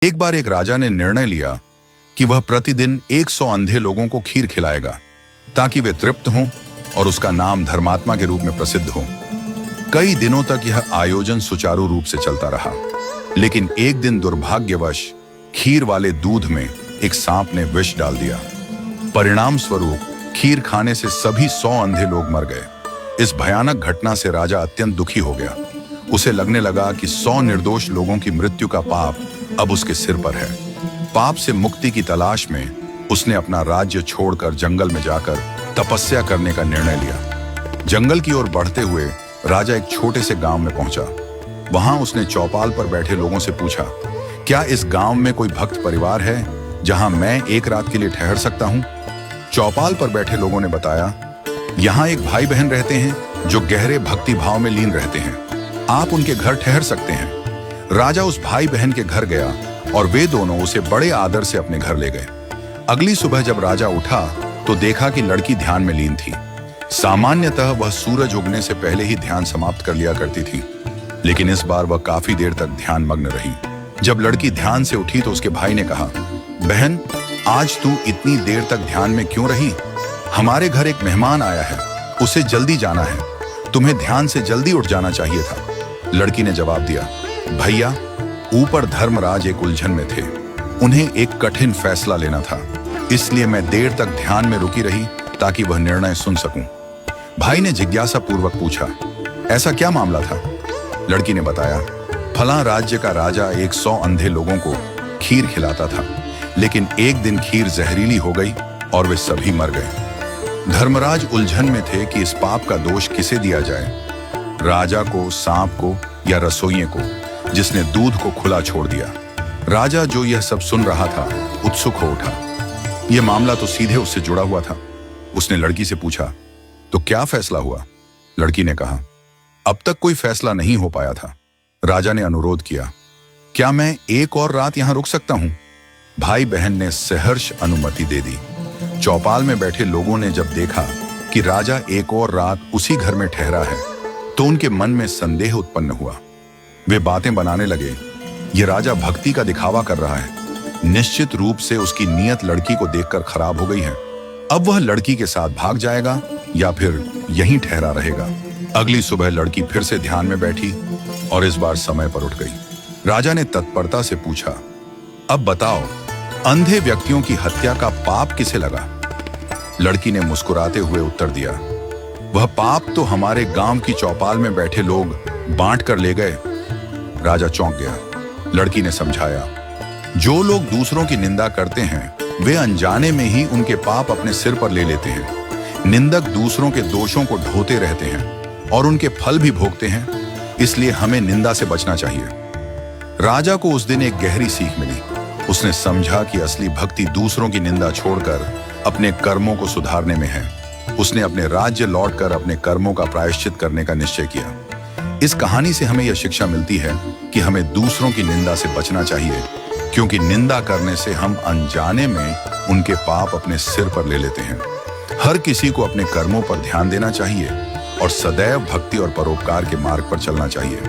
एक बार एक राजा ने निर्णय लिया कि वह प्रतिदिन 100 अंधे लोगों को खीर खिलाएगा ताकि वे तृप्त हों और उसका नाम धर्मात्मा के रूप में प्रसिद्ध हो। कई दिनों तक यह आयोजन सुचारू रूप से चलता रहा, लेकिन एक दिन दुर्भाग्यवश खीर वाले दूध में एक सांप ने विष डाल दिया। परिणाम स्वरूप खीर खाने से सभी 100 अंधे लोग मर गए। इस भयानक घटना से राजा अत्यंत दुखी हो गया। उसे लगने लगा कि 100 निर्दोष लोगों की मृत्यु का पाप अब उसके सिर पर है। पाप से मुक्ति की तलाश में उसने अपना राज्य छोड़कर जंगल में जाकर तपस्या करने का निर्णय लिया। जंगल की ओर बढ़ते हुए राजा एक छोटे से गांव में पहुंचा। वहां उसने चौपाल पर बैठे लोगों से पूछा, क्या इस गांव में कोई भक्त परिवार है जहां मैं एक रात के लिए ठहर सकता हूं? चौपाल पर बैठे लोगों ने बताया, यहाँ एक भाई बहन रहते हैं जो गहरे भक्ति भाव में लीन रहते हैं, आप उनके घर ठहर सकते हैं। राजा उस भाई बहन के घर गया और वे दोनों उसे बड़े आदर से अपने घर ले गए। अगली सुबह जब राजा उठा तो देखा कि लड़की ध्यान में लीन थी। सामान्यतः वह सूरज उगने से पहले ही ध्यान समाप्त कर लिया करती थी, लेकिन इस बार वह काफी देर तक ध्यान मग्न रही। जब लड़की ध्यान से उठी तो उसके भाई ने कहा, बहन, आज तू इतनी देर तक ध्यान में क्यों रही? हमारे घर एक मेहमान आया है, उसे जल्दी जाना है, तुम्हें ध्यान से जल्दी उठ जाना चाहिए था। लड़की ने जवाब दिया, भैया, ऊपर धर्मराज एक उलझन में थे, उन्हें एक कठिन फैसला लेना था, इसलिए मैं देर तक ध्यान में रुकी रही ताकि वह निर्णय सुन सकूं। भाई ने जिज्ञासा पूर्वक पूछा, ऐसा क्या मामला था? लड़की ने बताया, फला राज्य का राजा 100 अंधे लोगों को खीर खिलाता था, लेकिन एक दिन खीर जहरीली हो गई और वे सभी मर गए। धर्मराज उलझन में थे कि इस पाप का दोष किसे दिया जाए, राजा को, सांप को या रसोइये को जिसने दूध को खुला छोड़ दिया। राजा, जो यह सब सुन रहा था, उत्सुक हो उठा। यह मामला तो सीधे उससे जुड़ा हुआ था। उसने लड़की से पूछा, तो क्या फैसला हुआ? लड़की ने कहा, अब तक कोई फैसला नहीं हो पाया था। राजा ने अनुरोध किया, क्या मैं एक और रात यहां रुक सकता हूं? भाई बहन ने सहर्ष अनुमति दे दी। चौपाल में बैठे लोगों ने जब देखा कि राजा एक और रात उसी घर में ठहरा है तो उनके मन में संदेह उत्पन्न हुआ। वे बातें बनाने लगे, ये राजा भक्ति का दिखावा कर रहा है, निश्चित रूप से उसकी नीयत लड़की को देखकर खराब हो गई है। अब वह लड़की के साथ भाग जाएगा या फिर यहीं ठहरा रहेगा। अगली सुबह लड़की फिर से ध्यान में बैठी और इस बार समय पर उठ गई। राजा ने तत्परता से पूछा, अब बताओ, अंधे व्यक्तियों की हत्या का पाप किसे लगा? लड़की ने मुस्कुराते हुए उत्तर दिया, वह पाप तो हमारे गांव की चौपाल में बैठे लोग बांट कर ले गए। राजा चौंक गया। लड़की ने समझाया, जो लोग दूसरों की निंदा करते हैं वे अनजाने में ही उनके पाप अपने सिर पर ले लेते हैं। निंदक दूसरों के दोषों को ढोते रहते हैं और उनके फल भी भोगते हैं, इसलिए हमें निंदा से बचना चाहिए। राजा को उस दिन एक गहरी सीख मिली। उसने समझा कि असली भक्ति दूसरों की निंदा छोड़कर अपने कर्मों को सुधारने में है। उसने अपने राज्य लौटकर अपने कर्मों का प्रायश्चित करने का निश्चय किया। इस कहानी से हमें यह शिक्षा मिलती है कि हमें दूसरों की निंदा से बचना चाहिए, क्योंकि निंदा करने से हम अनजाने में उनके पाप अपने सिर पर ले लेते हैं। हर किसी को अपने कर्मों पर ध्यान देना चाहिए और सदैव भक्ति और परोपकार के मार्ग पर चलना चाहिए।